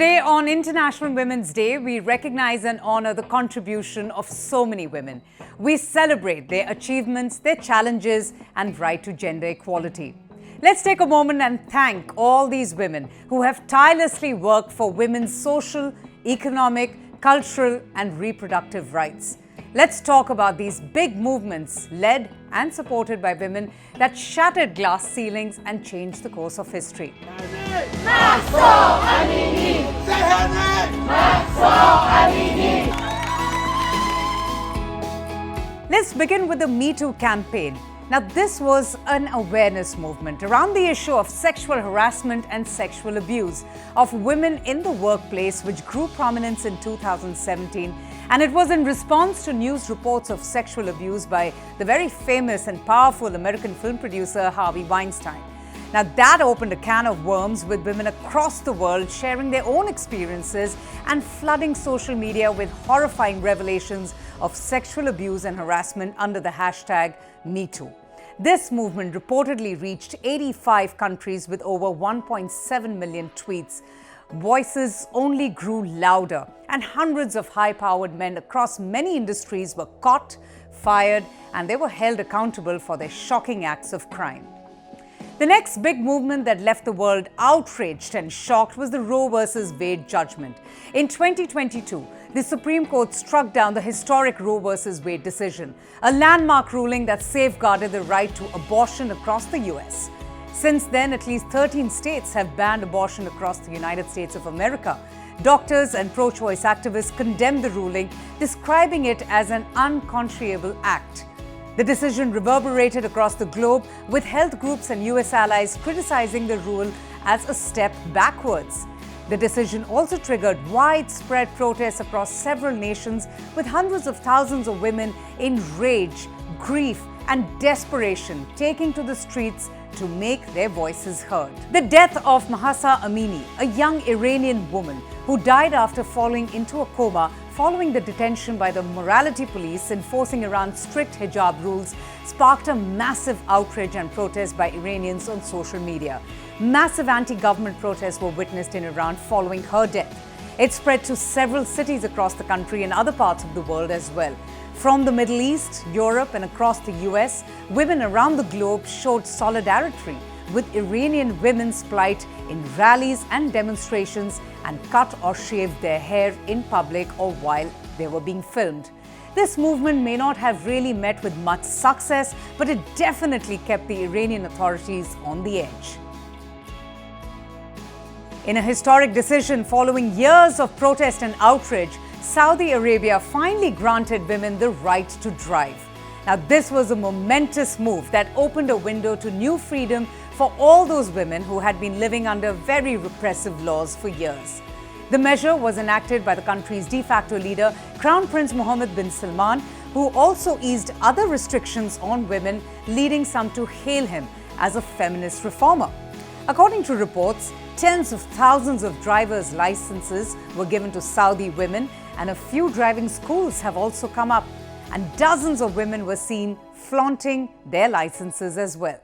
Today on International Women's Day, we recognize and honor the contribution of so many women. We celebrate their achievements, their challenges, and right to gender equality. Let's take a moment and thank all these women who have tirelessly worked for women's social, economic, cultural, and reproductive rights. Let's talk about these big movements led and supported by women that shattered glass ceilings and changed the course of history. Let's begin with the Me Too campaign. Now, this was an awareness movement around the issue of sexual harassment and sexual abuse of women in the workplace, which grew prominence in 2017. And it was in response to news reports of sexual abuse by the very famous and powerful American film producer Harvey Weinstein. Now, that opened a can of worms with women across the world sharing their own experiences and flooding social media with horrifying revelations of sexual abuse and harassment under the hashtag #MeToo. This movement reportedly reached 85 countries with over 1.7 million tweets. Voices only grew louder, and hundreds of high-powered men across many industries were caught, fired, and they were held accountable for their shocking acts of crime. The next big movement that left the world outraged and shocked was the Roe versus Wade judgment. In 2022, the Supreme Court struck down the historic Roe versus Wade decision, a landmark ruling that safeguarded the right to abortion across the US. Since then, at least 13 states have banned abortion across the United States of America. Doctors and pro-choice activists condemned the ruling, describing it as an unconscionable act. The decision reverberated across the globe, with health groups and US allies criticizing the rule as a step backwards. The decision also triggered widespread protests across several nations, with hundreds of thousands of women in rage, grief, and desperation taking to the streets to make their voices heard. The death of Mahsa Amini, a young Iranian woman who died after falling into a coma following the detention by the morality police enforcing Iran's strict hijab rules, sparked a massive outrage and protest by Iranians on social media. Massive anti-government protests were witnessed in Iran following her death. It spread to several cities across the country and other parts of the world as well. From the Middle East, Europe, and across the US, women around the globe showed solidarity with Iranian women's plight in rallies and demonstrations, and cut or shaved their hair in public or while they were being filmed. This movement may not have really met with much success, but it definitely kept the Iranian authorities on the edge. In a historic decision following years of protest and outrage, Saudi Arabia finally granted women the right to drive. Now, this was a momentous move that opened a window to new freedom for all those women who had been living under very repressive laws for years. The measure was enacted by the country's de facto leader, Crown Prince Mohammed bin Salman, who also eased other restrictions on women, leading some to hail him as a feminist reformer. According to reports, tens of thousands of drivers' licenses were given to Saudi women, and a few driving schools have also come up, and dozens of women were seen flaunting their licenses as well.